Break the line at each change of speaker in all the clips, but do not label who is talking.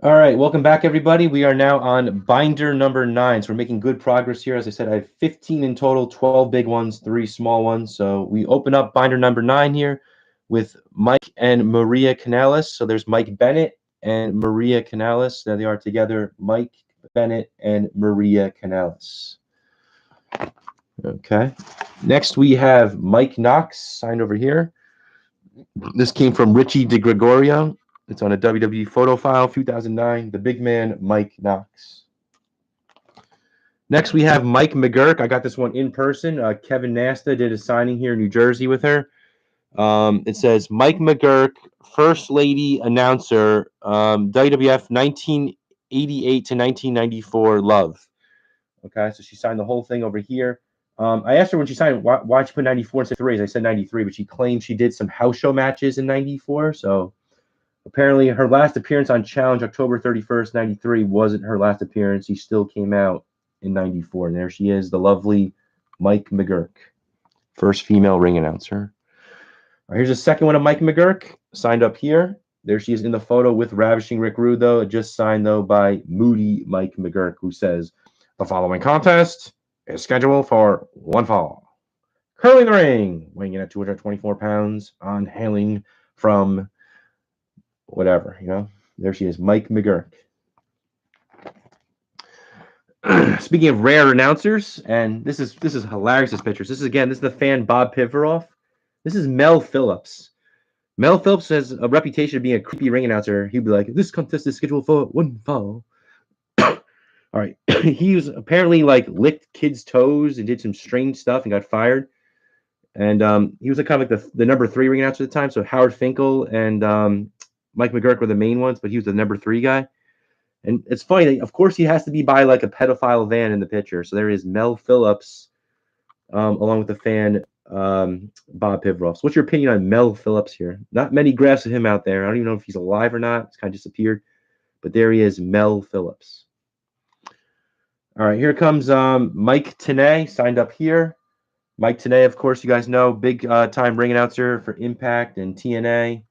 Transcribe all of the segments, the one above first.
All right, welcome back, everybody. We are now on binder number 9. So we're making good progress here. As I said, I have 15 in total, 12 big ones, 3 small ones. So we open up binder number 9 here with Mike and Maria Canales. So there's Mike Bennett and Maria Canales. There they are together, Mike Bennett and Maria Canales. Okay. Next, we have Mike Knox signed over here. This came from Richie DeGregorio. It's on a WWE photo file, 2009. The big man, Mike Knox. Next, we have Mike McGurk. I got this one in person. Kevin Nasta did a signing here in New Jersey with her. It says Mike McGurk, First Lady Announcer, WWF 1988 to 1994, Love. Okay, so she signed the whole thing over here. I asked her when she signed why'd she put 94 instead of 3. I said 93, but she claimed she did some house show matches in 94. So apparently her last appearance on Challenge October 31st, 93 wasn't her last appearance. She still came out in 94. And there she is, the lovely Mike McGurk, first female ring announcer. All right, here's a second one of Mike McGurk, signed up here. There she is in the photo with Ravishing Rick Rude, though. Just signed, though, by Moody Mike McGurk, who says, the following contest is scheduled for one fall. Curling the ring, weighing in at 224 pounds, on hailing from whatever, There she is, Mike McGurk. Speaking of rare announcers, and this is hilarious. This picture. This is the fan Bob Pivaroff. This is Mel Phillips. Mel Phillips has a reputation of being a creepy ring announcer. He'd be like, "This contest is scheduled for one fall." All right, he was apparently licked kids' toes and did some strange stuff and got fired. And he was kind of like the number 3 ring announcer at the time. So Howard Finkel and Mike McGurk were the main ones, but he was the number 3 guy. And it's funny that, of course, he has to be by a pedophile van in the picture. So there is Mel Phillips, along with the fan Bob Pivaroff. So what's your opinion on Mel Phillips here? Not many graphs of him out there. I don't even know if he's alive or not. It's kind of disappeared. But there he is, Mel Phillips. All right, here comes Mike Tenay, signed up here. Mike Tenay, of course, you guys know, big time ring announcer for Impact and TNA.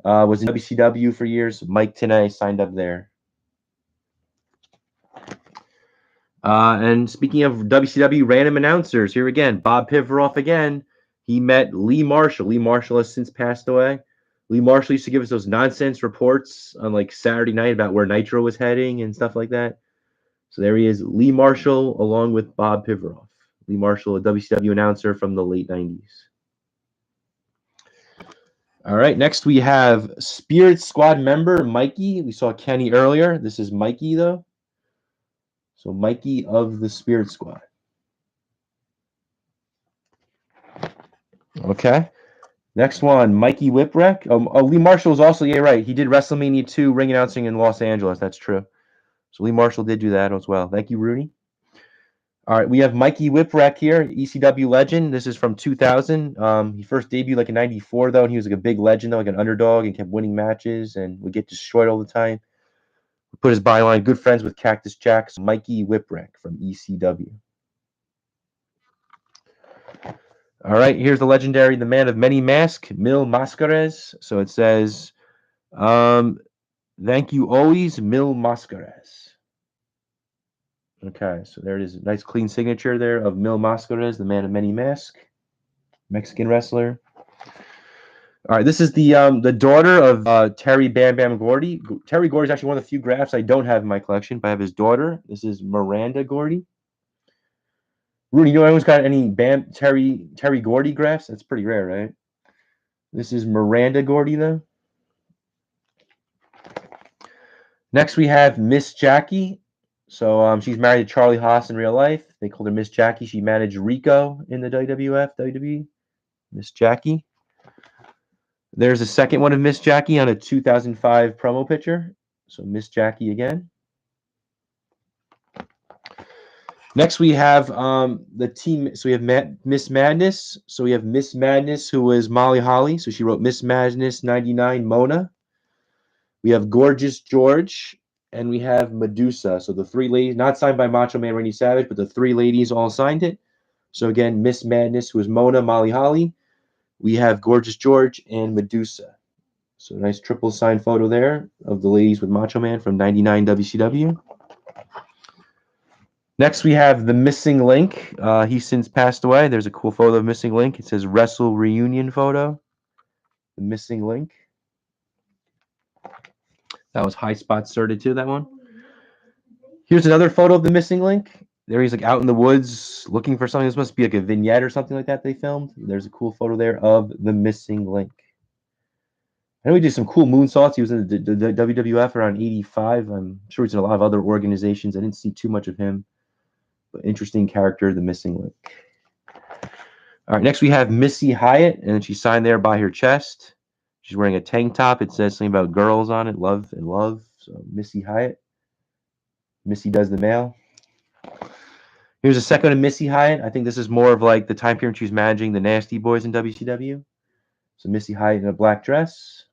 Was in WCW for years. Mike Tenay signed up there. And speaking of WCW random announcers, here again, Bob Pivaroff again. He met Lee Marshall. Lee Marshall has since passed away. Lee Marshall used to give us those nonsense reports on Saturday night about where Nitro was heading and stuff like that. So there he is, Lee Marshall, along with Bob Pivaroff. Lee Marshall, a WCW announcer from the late 90s. All right, next we have Spirit Squad member Mikey. We saw Kenny earlier. This is Mikey, though. So Mikey of the Spirit Squad. Okay. Next one, Mikey Whipwreck. Lee Marshall is also, yeah, right. He did WrestleMania 2 ring announcing in Los Angeles. That's true. So Lee Marshall did do that as well. Thank you, Rooney. All right, we have Mikey Whipwreck here, ECW legend. This is from 2000. He first debuted in 94, though, and he was a big legend, though, an underdog, and kept winning matches and would get destroyed all the time. Put his byline, good friends with Cactus Jack. So Mikey Whipwreck from ECW. All right, here's the legendary, the man of many masks, Mil Mascares. So it says, thank you always, Mil Mascares. Okay, so there it is. Nice clean signature there of Mil Mascares, the man of many masks, Mexican wrestler. All right, this is the daughter of Terry Bam Bam Gordy. Terry Gordy is actually one of the few graphs I don't have in my collection, but I have his daughter. This is Miranda Gordy. Rudy, you know anyone's got any Terry Gordy graphs? That's pretty rare, right? This is Miranda Gordy, though. Next, we have Miss Jackie. So she's married to Charlie Haas in real life. They called her Miss Jackie. She managed Rico in the WWF, WWE. Miss Jackie. There's a second one of Miss Jackie on a 2005 promo picture. So Miss Jackie again. Next, we have the team. So we have Miss Madness. So we have Miss Madness, who was Molly Holly. So she wrote Miss Madness 99, Mona. We have Gorgeous George, and we have Medusa. So the 3 ladies, not signed by Macho Man Randy Savage, but the 3 ladies all signed it. So again, Miss Madness, who is Mona, Molly Holly. We have Gorgeous George and Medusa. So nice triple sign photo there of the ladies with Macho Man from 99 WCW. Next, we have the Missing Link. He's since passed away. There's a cool photo of Missing Link. It says Wrestle Reunion photo. The Missing Link. That was High Spot sorted too, that one. Here's another photo of the Missing Link. There he's like out in the woods looking for something. This must be like a vignette or something like that they filmed. There's a cool photo there of the Missing Link. I know he did some cool moonsaults. He was in the WWF around 85. I'm sure he's in a lot of other organizations. I didn't see too much of him. But interesting character, the Missing Link. All right, next we have Missy Hyatt, and she's signed there by her chest. She's wearing a tank top. It says something about girls on it, love and love. So Missy Hyatt. Missy does the mail. Here's a second of Missy Hyatt. I think this is more of like the time period she was managing the Nasty Boys in WCW. So Missy Hyatt in a black dress.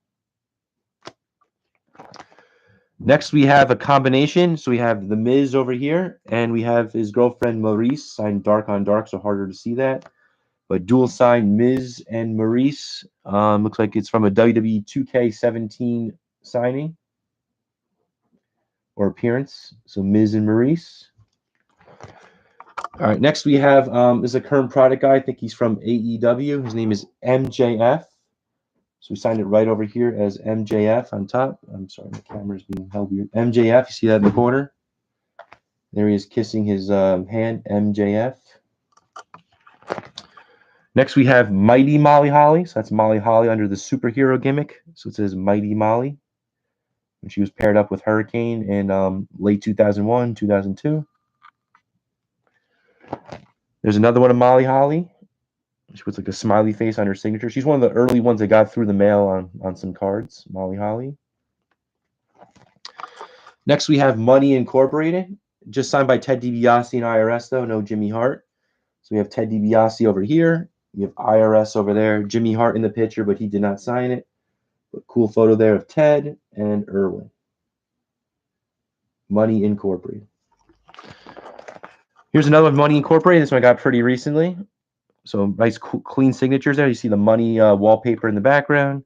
Next, we have a combination. So we have The Miz over here, and we have his girlfriend Maurice, signed dark on dark, so harder to see that. But dual sign Miz and Maurice. Looks like it's from a WWE 2K17 signing or appearance. So Miz and Maurice. All right, next we have this is a current product guy. I think he's from AEW. His name is MJF. So we signed it right over here as MJF on top. I'm sorry, the camera's being held weird. MJF, you see that in the corner? There he is kissing his hand, MJF. Next, we have Mighty Molly Holly. So that's Molly Holly under the superhero gimmick. So it says Mighty Molly. And she was paired up with Hurricane in late 2001, 2002. There's another one of Molly Holly. She puts like a smiley face on her signature. She's one of the early ones that got through the mail on some cards, Molly Holly. Next, we have Money Incorporated, just signed by Ted DiBiase and IRS, though, no Jimmy Hart. So we have Ted DiBiase over here. We have IRS over there. Jimmy Hart in the picture, but he did not sign it. But cool photo there of Ted and Irwin. Money Incorporated. Here's another one, Money Incorporated. This one I got pretty recently. So nice, cool, clean signatures there. You see the Money wallpaper in the background.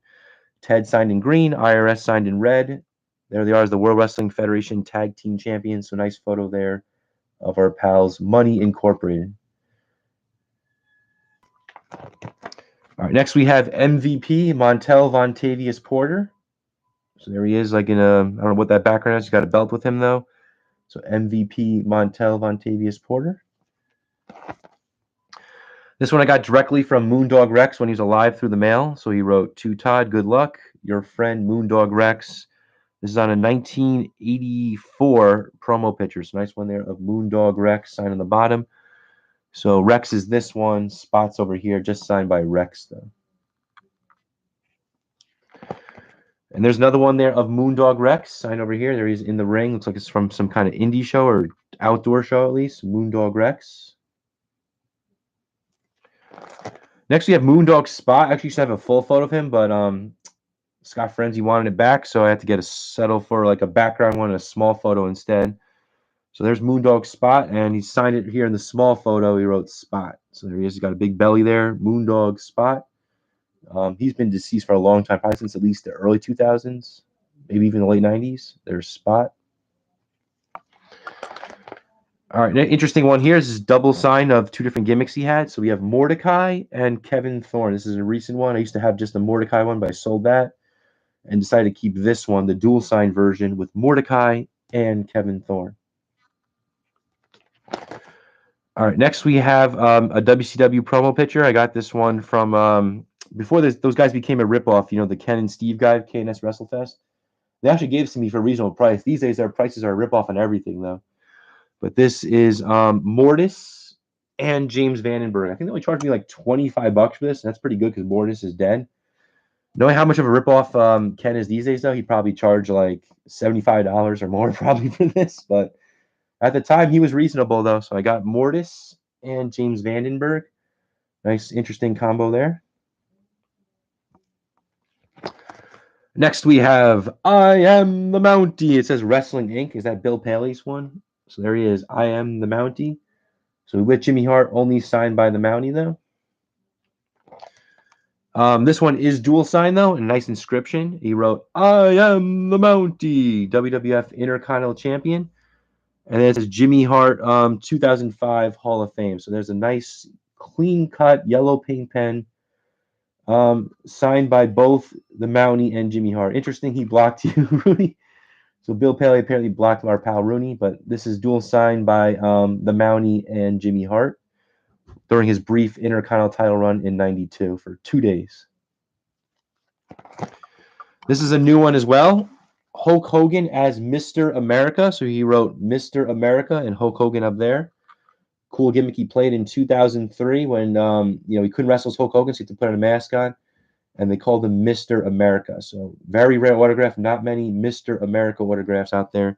Ted signed in green. IRS signed in red. There they are as the World Wrestling Federation Tag Team Champions. So nice photo there of our pals, Money Incorporated. All right, next we have MVP, Montel Vontavious Porter. So there he is, like in a, I don't know what that background is. He's got a belt with him, though. So MVP, Montel Vontavious Porter. This one I got directly from Moondog Rex when he was alive through the mail. So he wrote, "To Todd, good luck. Your friend Moondog Rex." This is on a 1984 promo picture. So nice one there of Moondog Rex signed on the bottom. So Rex is this one. Spots over here, just signed by Rex, though. And there's another one there of Moondog Rex signed over here. There he's in the ring. Looks like it's from some kind of indie show or outdoor show, at least. Moondog Rex. Next, we have Moondog Spot. I actually used to have a full photo of him, but Scott Frenzy wanted it back, so I had to get a settle for like a background one and a small photo instead. So there's Moondog Spot, and he signed it here in the small photo. He wrote Spot. So there he is. He's got a big belly there. Moondog Spot. He's been deceased for a long time, probably since at least the early 2000s, maybe even the late 90s. There's Spot. All right, interesting one here. This is double sign of two different gimmicks he had. So we have Mordecai and Kevin Thorne. This is a recent one. I used to have just the Mordecai one, but I sold that and decided to keep this one, the dual sign version, with Mordecai and Kevin Thorne. All right, next we have a WCW promo picture. I got this one from before those guys became a ripoff. You know, the Ken and Steve guy, KNS WrestleFest. They actually gave it to me for a reasonable price. These days, their prices are a ripoff on everything, though. But this is Mortis and James Vandenberg. I think they only charged me like $25 for this. And that's pretty good because Mortis is dead. Knowing how much of a ripoff Ken is these days, though, he'd probably charge like $75 or more probably for this. But at the time, he was reasonable, though. So I got Mortis and James Vandenberg. Nice, interesting combo there. Next, we have I Am the Mountie. It says Wrestling Inc. Is that Bill Paley's one? So there he is. I Am the Mountie. So with Jimmy Hart, only signed by the Mountie, though. This one is dual sign though, and a nice inscription. He wrote, "I am the Mountie, WWF Intercontinental Champion," and then it says Jimmy Hart, 2005 Hall of Fame. So there's a nice, clean cut yellow paint pen, signed by both the Mountie and Jimmy Hart. Interesting, he blocked you, Rooney. So Bill Paley apparently blocked our pal Rooney, but this is dual signed by the Mountie and Jimmy Hart during his brief Intercontinental title run in '92 for 2 days. This is a new one as well. Hulk Hogan as Mr. America. So he wrote Mr. America and Hulk Hogan up there. Cool gimmick he played in 2003 when he couldn't wrestle as Hulk Hogan, so he had to put on a mask on, and they called him Mr. America. So very rare autograph. Not many Mr. America autographs out there,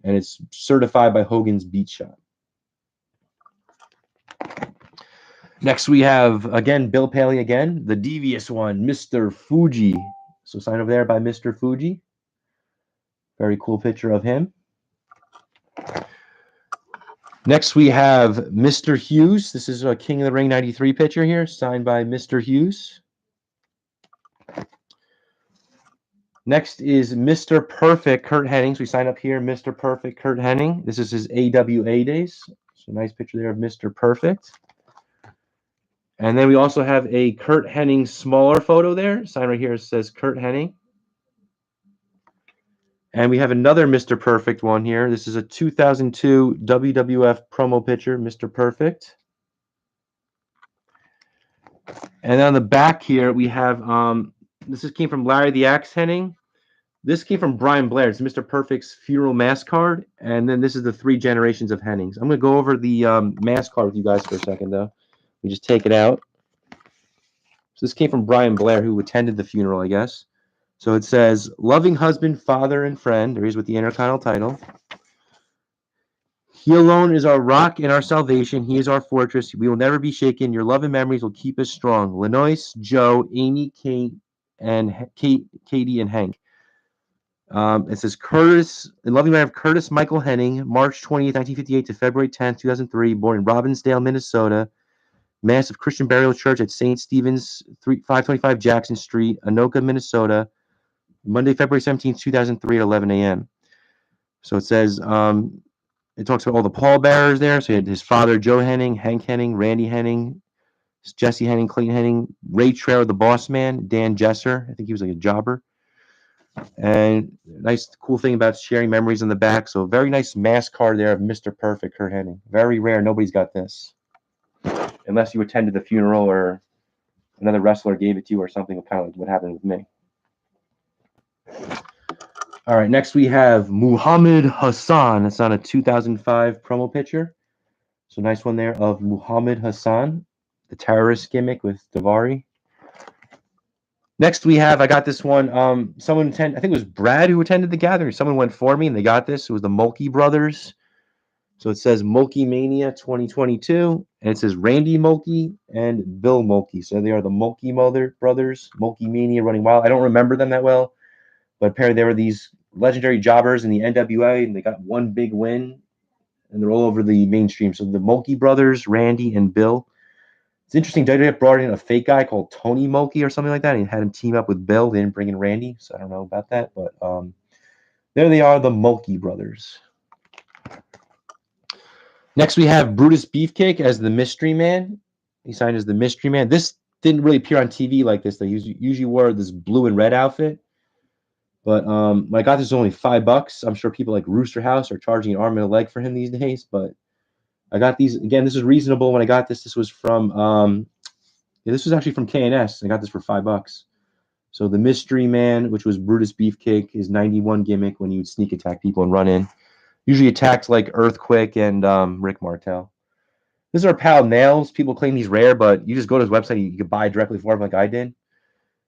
and it's certified by Hogan's Beat Shop. Next we have again Bill Paley again, the devious one, Mr. Fuji. So signed over there by Mr. Fuji. Very cool picture of him. Next, we have Mr. Hughes. This is a King of the Ring 93 picture here, signed by Mr. Hughes. Next is Mr. Perfect, Curt Hennig. So we sign up here, Mr. Perfect, Curt Hennig. This is his AWA days. So nice picture there of Mr. Perfect. And then we also have a Curt Hennig smaller photo there. Sign right here, it says Curt Hennig. And we have another Mr. Perfect one here. This is a 2002 WWF promo picture, Mr. Perfect. And on the back here, we have, this came from Larry the Axe Hennig. This came from Brian Blair. It's Mr. Perfect's funeral mask card. And then this is the 3 generations of Hennings. I'm going to go over the mask card with you guys for a second, though. We just take it out. So this came from Brian Blair, who attended the funeral, I guess. So it says, loving husband, father, and friend. There he is with the Intercontinental title. He alone is our rock and our salvation. He is our fortress. We will never be shaken. Your love and memories will keep us strong. Lenoise, Joe, Amy, Kate, and Katie, and Hank. It says Curtis, in loving memory of Curtis Michael Hennig, March 20th, 1958 to February 10th, 2003, born in Robbinsdale, Minnesota. Mass of Christian Burial Church at St. Stephen's, 525 Jackson Street, Anoka, Minnesota. Monday, February 17th, 2003 at 11 a.m. So it says, it talks about all the pallbearers there. So he had his father, Joe Hennig, Hank Hennig, Randy Hennig, Jesse Hennig, Clayton Hennig, Ray Traylor, the boss man, Dan Jesser. I think he was like a jobber. And nice, cool thing about sharing memories on the back. So very nice mask card there of Mr. Perfect, Curt Hennig. Very rare. Nobody's got this. Unless you attended the funeral or another wrestler gave it to you or something, kind of like what happened with me. All right, next we have Muhammad Hassan. It's on a 2005 promo picture. So nice one there of Muhammad Hassan, the terrorist gimmick with Daivari. Next we have, I got this one. Someone I think it was Brad who attended the gathering. Someone went for me and they got this. It was the Mulkey brothers. So it says Mulkey Mania 2022, and it says Randy Mulkey and Bill Mulkey. So they are the Mulkey brothers. Mulkey Mania running wild. I don't remember them that well, but apparently they were these legendary jobbers in the NWA, and they got one big win, and they're all over the mainstream. So the Mulkey brothers, Randy and Bill. It's interesting. WWF brought in a fake guy called Tony Mulkey or something like that, and he had him team up with Bill. They didn't bring in Randy, so I don't know about that. But there they are, the Mulkey brothers. Next, we have Brutus Beefcake as the Mystery Man. He signed as the Mystery Man. This didn't really appear on TV like this. They usually wore this blue and red outfit. But when I got this, it was only $5. I'm sure people like Rooster House are charging an arm and a leg for him these days. But I got these again. This is reasonable. When I got this, this was from this was actually from KNS. I got this for $5. So the Mystery Man, which was Brutus Beefcake, his '91 gimmick when he would sneak attack people and run in. Usually attacked like Earthquake and Rick Martel. This is our pal Nails. People claim he's rare, but you just go to his website. You can buy directly for him like I did.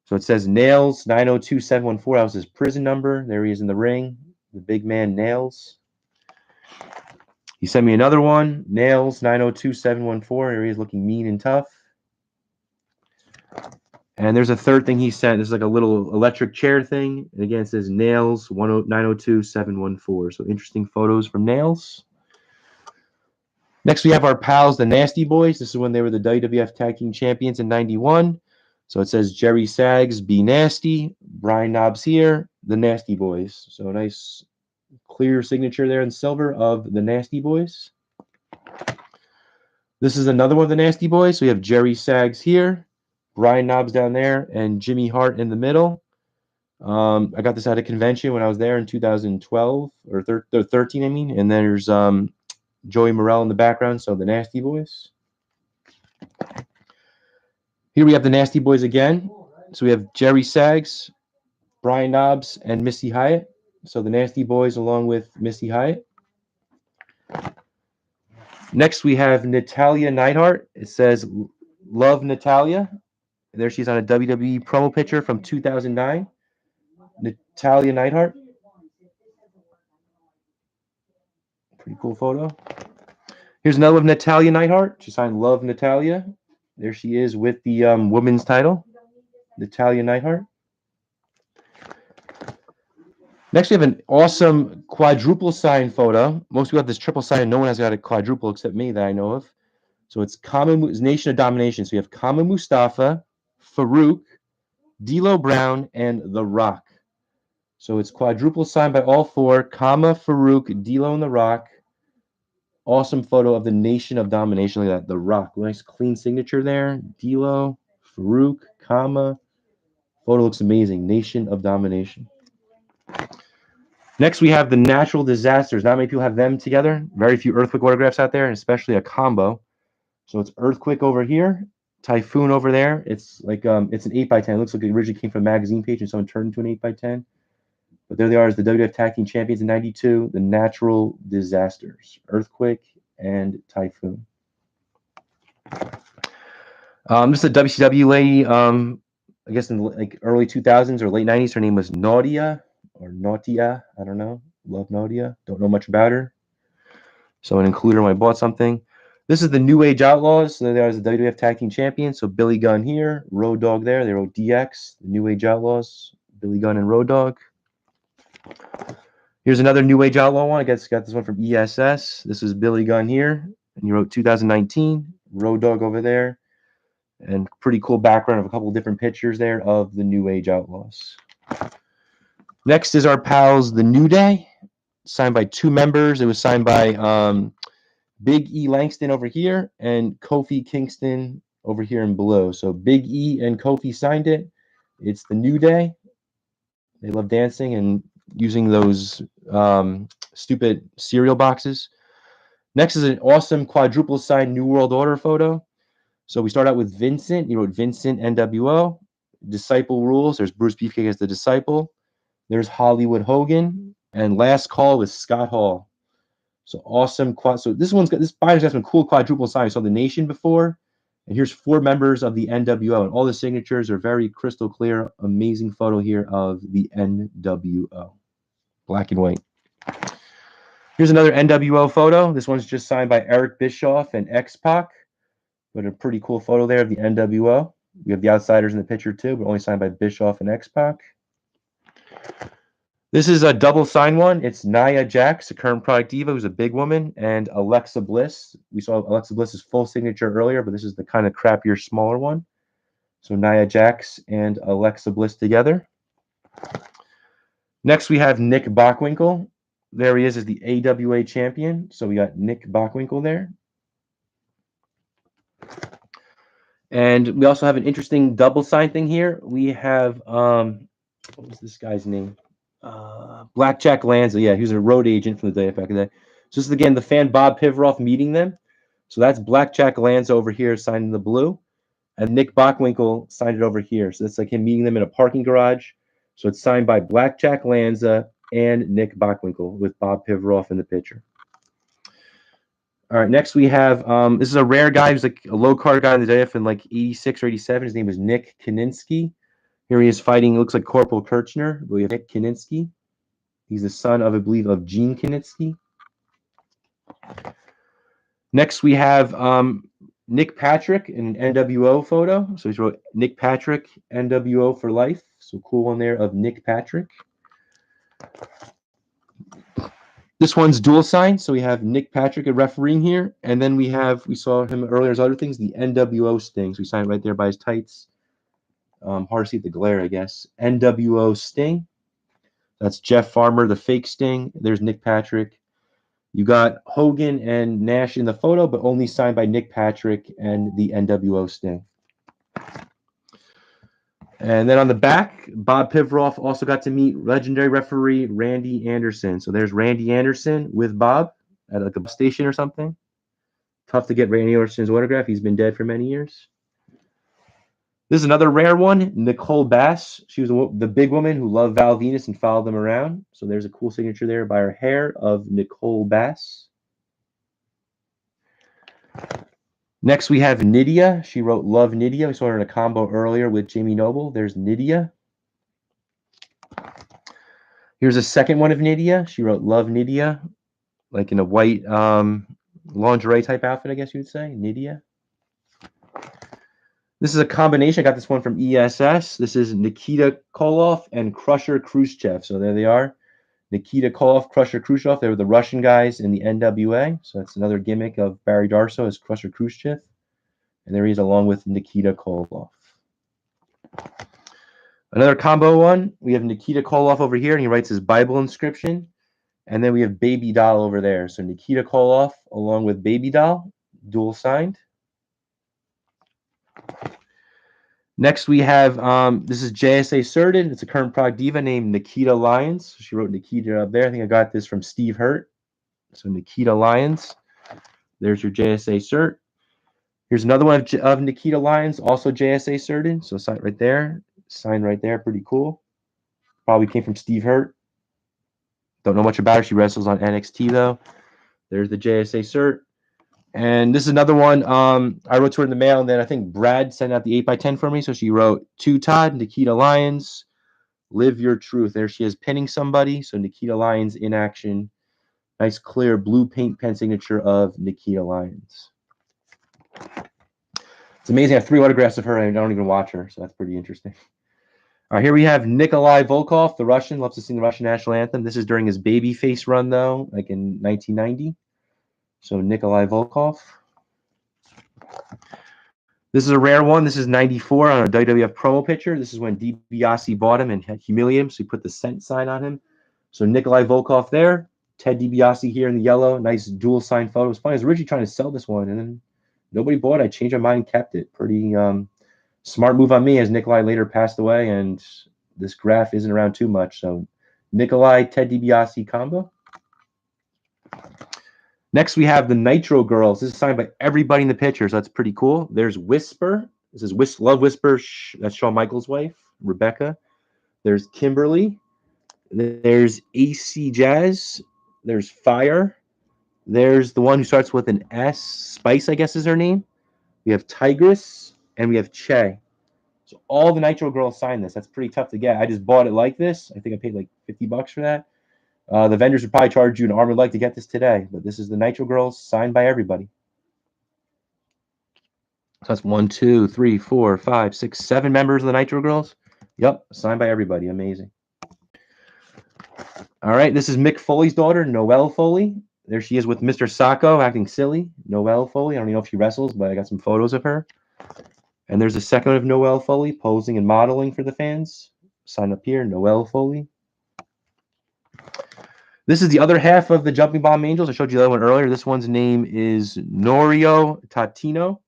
So it says Nails 902-714. That was his prison number. There he is in the ring. The big man Nails. He sent me another one. Nails 902-714. There he is looking mean and tough. And there's a third thing he sent. This is like a little electric chair thing. And again, it says Nails 902-714. So interesting photos from Nails. Next, we have our pals, the Nasty Boys. This is when they were the WWF Tag Team Champions in '91. So it says Jerry Sags, Be Nasty, Brian Knobbs here, the Nasty Boys. So a nice clear signature there in silver of the Nasty Boys. This is another one of the Nasty Boys. So we have Jerry Sags here, Brian Knobbs down there, and Jimmy Hart in the middle. I got this at a convention when I was there in 2012 or 13, I mean. And there's Joey Morell in the background, so the Nasty Boys. Here we have the Nasty Boys again. So we have Jerry Sags, Brian Knobbs, and Missy Hyatt. So the Nasty Boys along with Missy Hyatt. Next we have Natalia Neidhart. It says Love Natalia. There she's on a WWE promo picture from 2009. Natalia Neidhart. Pretty cool photo. Here's another of Natalia Neidhart. She signed Love Natalia. There she is with the women's title. Natalia Neidhart. Next, we have an awesome quadruple sign photo. Most people have this triple sign. No one has got a quadruple except me that I know of. So it's Nation of Domination. So you have Kama Mustafa, Farouk, D'Lo Brown, and The Rock. So it's quadruple signed by all four. Kama, Farouk, D'Lo, and The Rock. Awesome photo of the Nation of Domination. Look at that. The Rock. Nice clean signature there. D'Lo, Farouk, Kama. Photo looks amazing. Nation of Domination. Next, we have the Natural Disasters. Not many people have them together. Very few Earthquake autographs out there, and especially a combo. So it's Earthquake over here, Typhoon over there. It's like it's an 8x10. It looks like it originally came from a magazine page and someone turned into an 8x10. But there they are as the WWF Tag Team Champions in '92, the Natural Disasters, Earthquake and Typhoon. This is a WCW lady. I guess in the like early 2000s or late 90s. Her name was Nadia. Or Nautia, I don't know. Love Nautia. Don't know much about her. So I include her when I bought something. This is the New Age Outlaws. So they are the WWF Tag Team Champions. So Billy Gunn here, Road Dogg there. They wrote DX, the New Age Outlaws, Billy Gunn and Road Dogg. Here's another New Age Outlaw one. I guess got this one from ESS. This is Billy Gunn here. And he wrote 2019, Road Dogg over there. And pretty cool background of a couple of different pictures there of the New Age Outlaws. Next is our pals, The New Day, signed by two members. It was signed by Big E Langston over here and Kofi Kingston over here in blue. So Big E and Kofi signed it. It's The New Day. They love dancing and using those stupid cereal boxes. Next is an awesome quadruple signed New World Order photo. So we start out with Vincent. He wrote Vincent NWO. Disciple Rules. There's Bruce Beefcake as the Disciple. There's Hollywood Hogan, and Last Call with Scott Hall. So awesome quad. So this binder's got some cool quadruple signs. So the Nation before, and here's four members of the NWO, and all the signatures are very crystal clear. Amazing photo here of the NWO, black and white. Here's another NWO photo. This one's just signed by Eric Bischoff and X-Pac, but a pretty cool photo there of the NWO. We have the Outsiders in the picture too, but only signed by Bischoff and X-Pac. This is a double sign one. It's Nia Jax, a current product diva who's a big woman, and Alexa Bliss. We saw Alexa Bliss's full signature earlier, but this is the kind of crappier, smaller one. So Nia Jax and Alexa Bliss together. Next, we have Nick Bockwinkel. There he is as the AWA champion. So we got Nick Bockwinkel there. And we also have an interesting double sign thing here. We have, what was this guy's name? Blackjack Lanza. Yeah, he was a road agent from the day back in the day. So this is again the fan Bob Pivaroff meeting them. So that's Blackjack Lanza over here signed in the blue, and Nick Bockwinkel signed it over here. So that's like him meeting them in a parking garage. So it's signed by Blackjack Lanza and Nick Bockwinkel with Bob Pivaroff in the picture. All right, next we have this is a rare guy who's like a low card guy in the DF in like 86 or 87. His name is Nick Kininsky. Here he is fighting, looks like Corporal Kirchner. We have Nick Kininsky. He's the son of, I believe, of Gene Kininsky. Next, we have Nick Patrick in an NWO photo. So he wrote Nick Patrick, NWO for life. So cool one there of Nick Patrick. This one's dual sign. So we have Nick Patrick, a refereeing here. And then we saw him earlier as other things, the NWO Sting. So we signed right there by his tights. Hard to see the glare, I guess. NWO Sting. That's Jeff Farmer, the fake Sting. There's Nick Patrick. You got Hogan and Nash in the photo, but only signed by Nick Patrick and the NWO Sting. And then on the back, Bob Pivaroff also got to meet legendary referee Randy Anderson. So there's Randy Anderson with Bob at like a bus station or something. Tough to get Randy Anderson's autograph. He's been dead for many years. This is another rare one, Nicole Bass. She was the big woman who loved Val Venus and followed them around. So there's a cool signature there by her hair of Nicole Bass. Next, we have Nydia. She wrote Love Nydia. We saw her in a combo earlier with Jamie Noble. There's Nydia. Here's a second one of Nydia. She wrote Love Nydia, like in a white lingerie type outfit, I guess you would say. Nydia. This is a combination. I got this one from ESS. This is Nikita Koloff and Crusher Khrushchev. So there they are. Nikita Koloff, Crusher Khrushchev. They were the Russian guys in the NWA. So that's another gimmick of Barry Darsow as Crusher Khrushchev. And there he is along with Nikita Koloff. Another combo one. We have Nikita Koloff over here, and he writes his Bible inscription. And then we have Baby Doll over there. So Nikita Koloff along with Baby Doll, dual signed. Next, we have, this is JSA Certain. It's a current prog diva named Nikita Lyons. She wrote Nikita up there. I think I got this from Steve Hurt. So Nikita Lyons. There's your JSA cert. Here's another one of Nikita Lyons, also JSA Certain. So signed right there. Signed right there. Pretty cool. Probably came from Steve Hurt. Don't know much about her. She wrestles on NXT, though. There's the JSA cert. And this is another one. I wrote to her in the mail, and then I think Brad sent out the 8x10 for me. So she wrote, to Todd, Nikita Lyons, live your truth. There she is pinning somebody. So Nikita Lyons in action. Nice clear blue paint pen signature of Nikita Lyons. It's amazing. I have 3 autographs of her, and I don't even watch her. So that's pretty interesting. All right, here we have Nikolai Volkov, the Russian. Loves to sing the Russian national anthem. This is during his babyface run, though, like in 1990. So Nikolai Volkov. This is a rare one. This is 94 on a WWF promo picture. This is when DiBiase bought him and humiliated him, so he put the cent sign on him. So Nikolai Volkov there. Ted DiBiase here in the yellow. Nice dual sign photo. It was funny. I was originally trying to sell this one, and then nobody bought it. I changed my mind, kept it. Pretty smart move on me, as Nikolai later passed away, and this graph isn't around too much. So Nikolai, Ted DiBiase combo. Next, we have the Nitro Girls. This is signed by everybody in the picture, so that's pretty cool. There's Whisper. This is Love Whisper. That's Shawn Michaels' wife, Rebecca. There's Kimberly. There's AC Jazz. There's Fire. There's the one who starts with an S. Spice, I guess, is her name. We have Tigress, and we have Che. So all the Nitro Girls signed this. That's pretty tough to get. I just bought it like this. I think I paid like $50 for that. The vendors would probably charge you an arm and leg to get this today, but this is the Nitro Girls signed by everybody. So that's 1, 2, 3, 4, 5, 6, 7 members of the Nitro Girls. Yep, signed by everybody. Amazing. All right, this is Mick Foley's daughter, Noelle Foley. There she is with Mr. Sacco acting silly. Noelle Foley. I don't even know if she wrestles, but I got some photos of her. And there's a second of Noelle Foley posing and modeling for the fans. Sign up here, Noelle Foley. This is the other half of the Jumping Bomb Angels. I showed you the other one earlier. This one's name is Norio Tatino.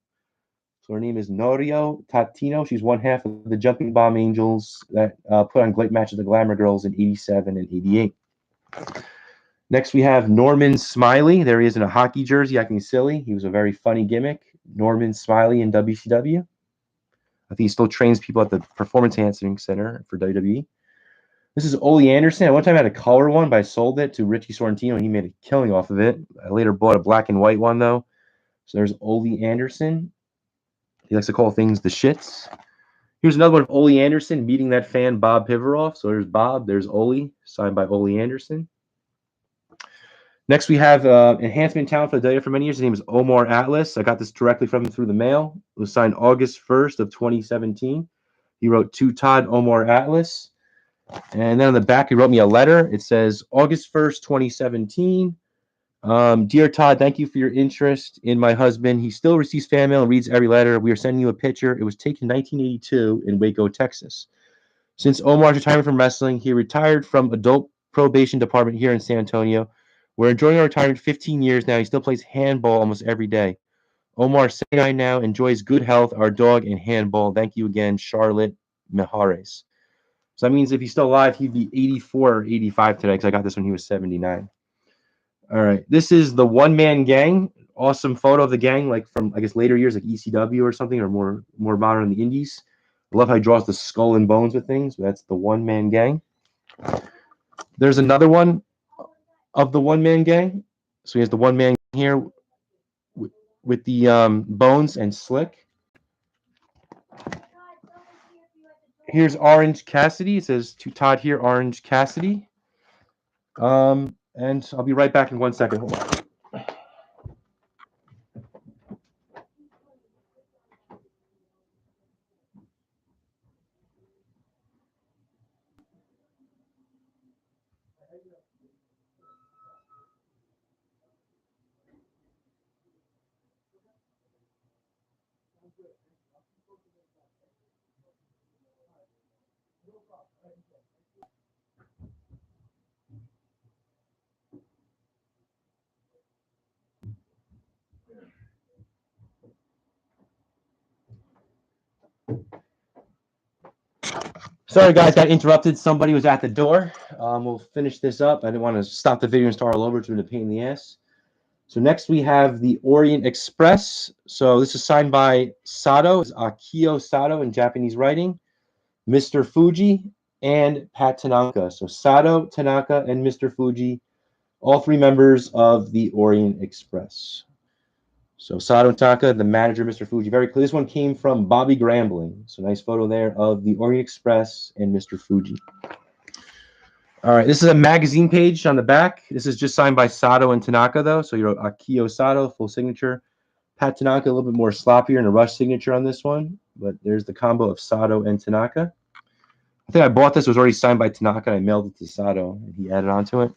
So her name is Norio Tatino. She's one half of the Jumping Bomb Angels that put on great matches of the Glamour Girls in 87 and 88. Next, we have Norman Smiley. There he is in a hockey jersey acting silly. He was a very funny gimmick. Norman Smiley in WCW. I think he still trains people at the Performance Enhancing Center for WWE. This is Ole Anderson. At one time I had a color one, but I sold it to Richie Sorrentino, and he made a killing off of it. I later bought a black and white one, though. So there's Ole Anderson. He likes to call things the shits. Here's another one of Ole Anderson meeting that fan, Bob Pivaroff. So there's Bob. There's Ole, signed by Ole Anderson. Next, we have enhancement talent for the WWF for many years. His name is Omar Atlas. I got this directly from him through the mail. It was signed August 1st of 2017. He wrote to Todd Omar Atlas. And then on the back, he wrote me a letter. It says, August 1st, 2017. Dear Todd, thank you for your interest in my husband. He still receives fan mail and reads every letter. We are sending you a picture. It was taken in 1982 in Waco, Texas. Since Omar's retirement from wrestling, he retired from adult probation department here in San Antonio. We're enjoying our retirement 15 years now. He still plays handball almost every day. Omar, 79 now, enjoys good health, our dog, and handball. Thank you again, Charlotte Mijares. So that means if he's still alive, he'd be 84 or 85 today because I got this when he was 79. All right. This is the one-man gang. Awesome photo of the gang, like from, I guess, later years, like ECW or something, or more modern in the indies. I love how he draws the skull and bones with things. That's the one-man gang. There's another one of the one-man gang. So he has the one-man here with the bones and Slick. Here's Orange Cassidy. It says to Todd here, Orange Cassidy. And I'll be right back in 1 second. Hold on. Sorry, guys, got interrupted. Somebody was at the door. We'll finish this up. I didn't want to stop the video and start all over. It's been a pain in the ass. So next we have the Orient Express. So this is signed by Sato, it's Akio Sato in Japanese writing, Mr. Fuji, and Pat Tanaka. So Sato, Tanaka, and Mr. Fuji, all three members of the Orient Express. So Sato and Tanaka, the manager, Mr. Fuji, very clear. This one came from Bobby Grambling. So nice photo there of the Orient Express and Mr. Fuji. All right, this is a magazine page on the back. This is just signed by Sato and Tanaka, though. So you wrote Akio Sato, full signature. Pat Tanaka, a little bit more sloppier and a rush signature on this one. But there's the combo of Sato and Tanaka. I think I bought this. It was already signed by Tanaka. And I mailed it to Sato, and he added onto it.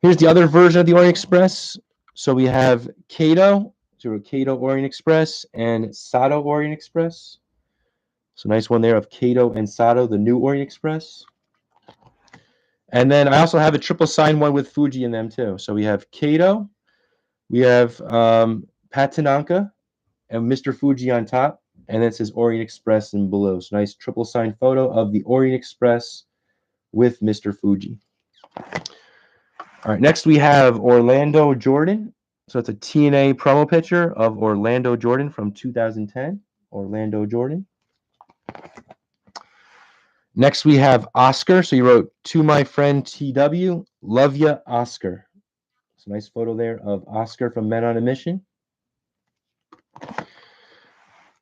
Here's the other version of the Orient Express. So we have Kato, so Kato Orient Express, and Sato Orient Express. So nice one there of Kato and Sato, the new Orient Express. And then I also have a triple sign one with Fuji in them too. So we have Kato, we have Pat Tanaka, and Mr. Fuji on top, and then it says Orient Express in below. So nice triple sign photo of the Orient Express with Mr. Fuji. All right, next we have Orlando Jordan. So it's a TNA promo picture of Orlando Jordan from 2010. Orlando Jordan. Next, we have Oscar. So you wrote, to my friend TW, love ya, Oscar. It's a nice photo there of Oscar from Men on a Mission.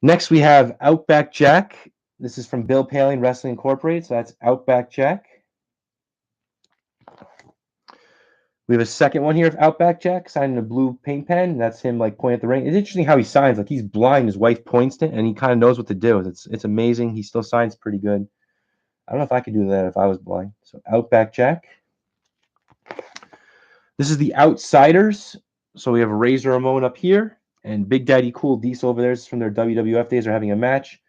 Next, we have Outback Jack. This is from Bill Paling Wrestling Incorporated. So that's Outback Jack. We have a second one here of Outback Jack signed in a blue paint pen. That's him like pointing at the ring. It's interesting how he signs. Like he's blind. His wife points to it, and he kind of knows what to do. It's amazing. He still signs pretty good. I don't know if I could do that if I was blind. So Outback Jack. This is the Outsiders. So we have Razor Ramon up here and Big Daddy Cool Diesel over there. This is from their WWF days. They're having a match.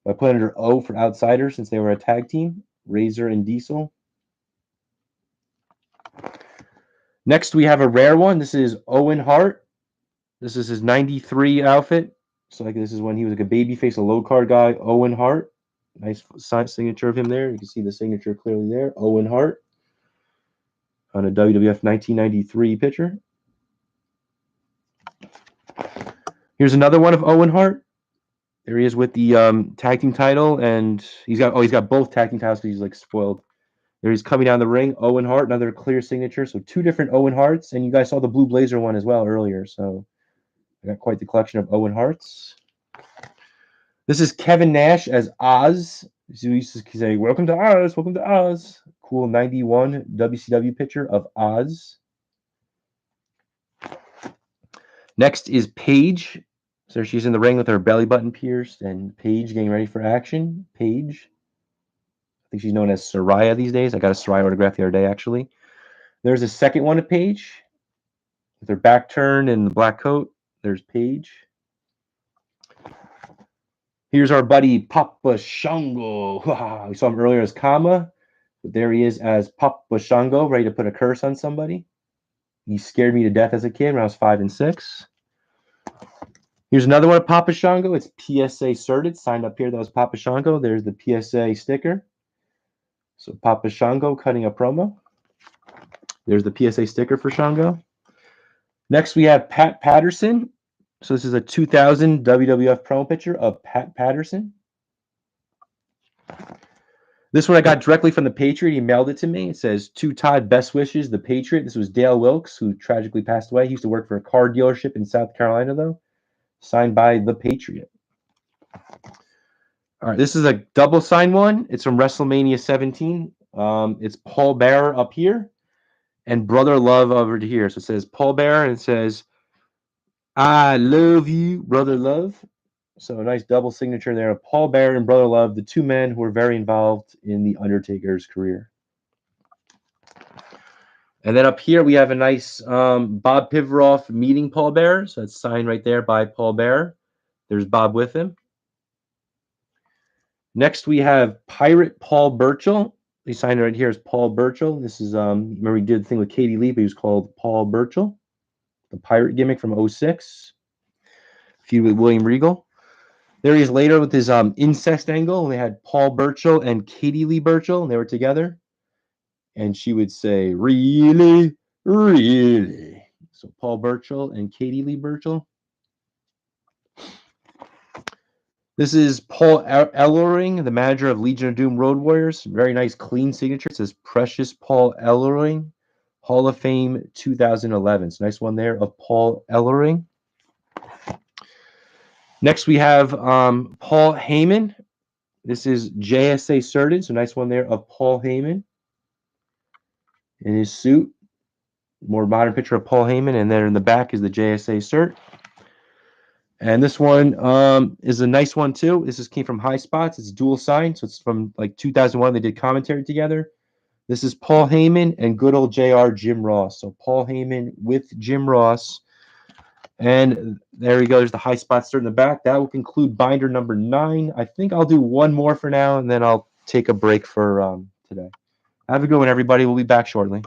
I put under O for Outsiders since they were a tag team. Razor and Diesel. Next, we have a rare one. This is Owen Hart. This is his 93 outfit. So like this is when he was like a babyface, a low card guy, Owen Hart. Nice signature of him there. You can see the signature clearly there. Owen Hart on a WWF 1993 picture. Here's another one of Owen Hart. There he is with the tag team title, and he's got both tag team titles because he's like spoiled. There he's coming down the ring. Owen Hart, another clear signature. So two different Owen Harts, and you guys saw the Blue Blazer one as well earlier. So I got quite the collection of Owen Harts. This is Kevin Nash as Oz. So he used to say, "Welcome to Oz, welcome to Oz." Cool 91 WCW picture of Oz. Next is Paige. So she's in the ring with her belly button pierced, and Paige getting ready for action. Paige. I think she's known as Soraya these days. I got a Soraya autograph the other day, actually. There's a second one of Paige. with her back turned and the black coat. There's Paige. Here's our buddy Papa Shango. We saw him earlier as Kama, but there he is as Papa Shango, ready to put a curse on somebody. He scared me to death as a kid when I was 5 and 6. Here's another one of Papa Shango. It's PSA certed. Signed up here. That was Papa Shango. There's the PSA sticker. So Papa Shango cutting a promo. There's the PSA sticker for Shango. Next, we have Pat Patterson. So this is a 2000 WWF promo picture of Pat Patterson. This one I got directly from the Patriot. He mailed it to me. It says, "To Todd, best wishes, the Patriot." This was Dale Wilkes, who tragically passed away. He used to work for a car dealership in South Carolina, though. Signed by the Patriot. All right, this is a double sign one. It's from WrestleMania 17. It's Paul Bearer up here and Brother Love over here. So it says Paul Bearer and it says, "I love you, Brother Love." So a nice double signature there of Paul Bearer and Brother Love, the two men who were very involved in The Undertaker's career. And then up here we have a nice Bob Pivaroff meeting Paul Bearer. So it's signed right there by Paul Bearer. There's Bob with him. Next we have Pirate Paul Burchill. He signed it right here as Paul Burchill. This is remember he did the thing with Katie Lee, but he was called Paul Burchill. The pirate gimmick from 06. Feud with William Regal. There he is later with his incest angle. They had Paul Burchill and Katie Lee Burchill, and they were together. And she would say, "Really? Really?" So Paul Burchill and Katie Lee Burchill. This is Paul Ellering, the manager of Legion of Doom Road Warriors. Very nice, clean signature. It says Precious Paul Ellering, Hall of Fame 2011. It's a nice one there of Paul Ellering. Next, we have Paul Heyman. This is JSA certed. So nice one there of Paul Heyman in his suit. More modern picture of Paul Heyman. And there in the back is the JSA cert. And this one is a nice one too. This came from High Spots. It's dual sign. So it's from like 2001. They did commentary together. This is Paul Heyman and good old JR Jim Ross. So Paul Heyman with Jim Ross. And there we go. There's the High Spots cert in the back. That will conclude binder number 9. I think I'll do one more for now, and then I'll take a break for today. Have a good one, everybody. We'll be back shortly.